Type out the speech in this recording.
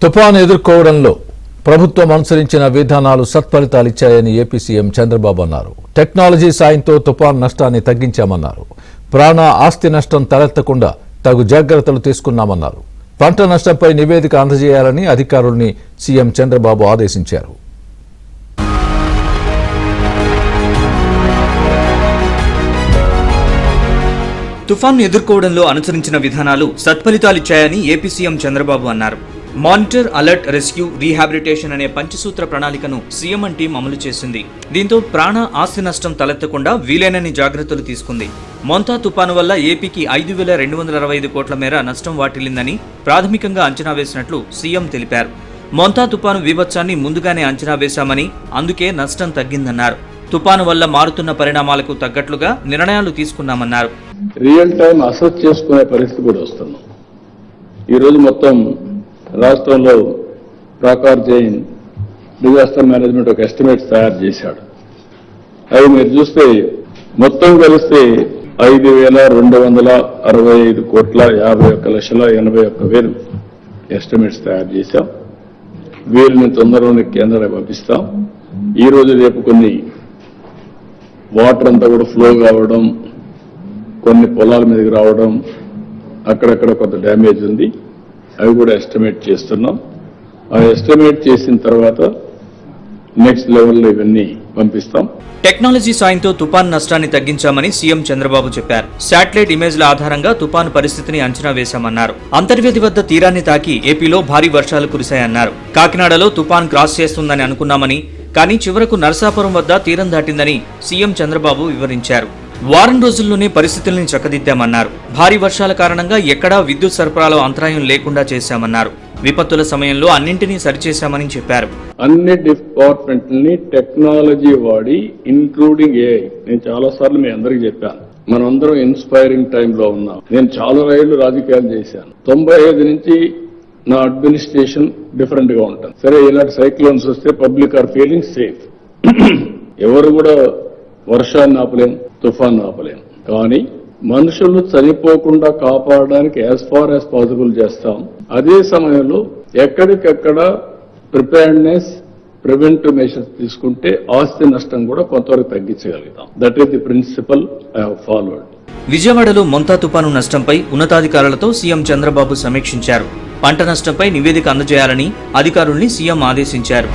తుఫాను ఎదుర్కోవడంలో ప్రభుత్వం అనుసరించిన విధానాలు సత్ఫలితాలిచ్చాయని ఏపీ సీఎం చంద్రబాబు అన్నారు. టెక్నాలజీ సాయంతో తుఫాను నష్టాన్ని తగ్గించామన్నారు. ప్రాణ ఆస్తి నష్టం తలెత్తకుండా తగు జాగ్రత్తలు తీసుకున్నామన్నారు. పంట నష్టంపై నివేదిక అందజేయాలని అధికారుల్ని సీఎం చంద్రబాబు ఆదేశించారు. తుఫాను ఎదుర్కోవడంలో అనుసరించిన విధానాలు సత్ఫలితాలిచ్చాయని ఏపీ సీఎం చంద్రబాబు అన్నారు. మానిటర్, అలర్ట్, రెస్క్యూ, రీహాబిలిటేషన్ అనే పంచసూత్ర ప్రణాళికను సీఎం టీం అమలు చేసింది. దీంతో ప్రాణ ఆస్తి నష్టం తలెత్తకుండా వీలైనన్ని జాగ్రత్తలు తీసుకుంది. మొంతా తుపాను వల్ల ఏపీకి 5,265 కోట్ల మేర నష్టం వాటిల్లిందని ప్రాథమికంగా అంచనా వేసినట్లు సీఎం తెలిపారు. మొంతా తుపాను విభత్సాన్ని ముందుగానే అంచనా వేశామని, అందుకే నష్టం తగ్గిందన్నారు. తుపాను వల్ల మారుతున్న పరిణామాలకు తగ్గట్లుగా నిర్ణయాలు తీసుకున్నామన్నారు. రియల్ టైం అసెస్ చేసుకునే పరిస్థితి కూడా వస్తున్నాం. ఈరోజు మొత్తం రాష్ట్రంలో ప్రాకార్ జైన్ డిజాస్టర్ మేనేజ్మెంట్ ఒక ఎస్టిమేట్స్ తయారు చేశాడు. అవి మీరు చూస్తే మొత్తం కలిస్తే 5,265 కోట్ల 51,81,000 ఎస్టిమేట్స్ తయారు చేశాం. వీరిని తొందరలోనే కేంద్రానికి పంపిస్తాం. ఈ రోజు రేపు కొన్ని వాటర్ అంతా కూడా ఫ్లో కావడం, కొన్ని పొలాల మీదకి రావడం, అక్కడక్కడ కొంత డ్యామేజ్ ఉంది. అవి కూడా ఎస్టిమేట్ చేస్తున్నాం. ఆ ఎస్టిమేట్ చేసిన తర్వాత నెక్స్ట్ లెవెల్లో ఇవన్నీ పంపిస్తాం. టెక్నాలజీ సాయంతో తుపాను నష్టాన్ని తగ్గించామని సీఎం చంద్రబాబు చెప్పారు. శాటిలైట్ ఇమేజ్ల ఆధారంగా తుపాను పరిస్థితిని అంచనా వేశామన్నారు. అంతర్వేది వద్ద తీరాన్ని తాకి ఏపీలో భారీ వర్షాలు కురిశాయన్నారు. కాకినాడలో తుపాను క్రాస్ చేస్తుందని అనుకున్నామని, కానీ చివరకు నరసాపురం వద్ద తీరం దాటిందని సీఎం చంద్రబాబు వివరించారు. వారం రోజుల్లోనే పరిస్థితుల్ని చక్కదిద్దామన్నారు. భారీ వర్షాల కారణంగా ఎక్కడా విద్యుత్ సరఫరాలో అంతరాయం లేకుండా చేశామన్నారు. విపత్తుల సమయంలో అన్నింటినీ సరిచేశామని చెప్పారు. అన్ని డిపార్ట్మెంట్ని టెక్నాలజీ వాడి, ఇంక్లూడింగ్ ఏఐ, నేను చాలా సార్లు మీ అందరికీ చెప్పాను, మనందరం ఇన్స్పైరింగ్ టైంలో ఉన్నాం. నేను చాలా ఏళ్లు రాజకీయాలు చేశాను. 95 నుంచి నా అడ్మినిస్ట్రేషన్ డిఫరెంట్ గా ఉంటుంది. సరే, ఇలాంటి సైక్లోన్స్ వస్తే పబ్లిక్ ఆర్ ఫీలింగ్ సేఫ్. ఎవరు కూడా వర్షాన్ని ఆపలేం, తుఫాన్ ఆపలేం. కానీ మనుషులు చనిపోకుండా కాపాడడానికి యాజ్ ఫార్ యాజ్ పాసిబుల్ చేస్తాం. అదే సమయంలో ఎక్కడికెక్కడ ప్రిపేర్డ్నెస్, ప్రివెంటివ్ మెషర్స్ తీసుకుంటే ఆస్తి నష్టం కూడా కొంతవరకు తగ్గించగలుగుతాం. That is the principle I have followed. విజయవాడలో మొంతా తుపాను నష్టంపై ఉన్నతాధికారులతో సీఎం చంద్రబాబు సమీక్షించారు. పంట నష్టంపై నివేదిక అందజేయాలని అధికారుల్ని సీఎం ఆదేశించారు.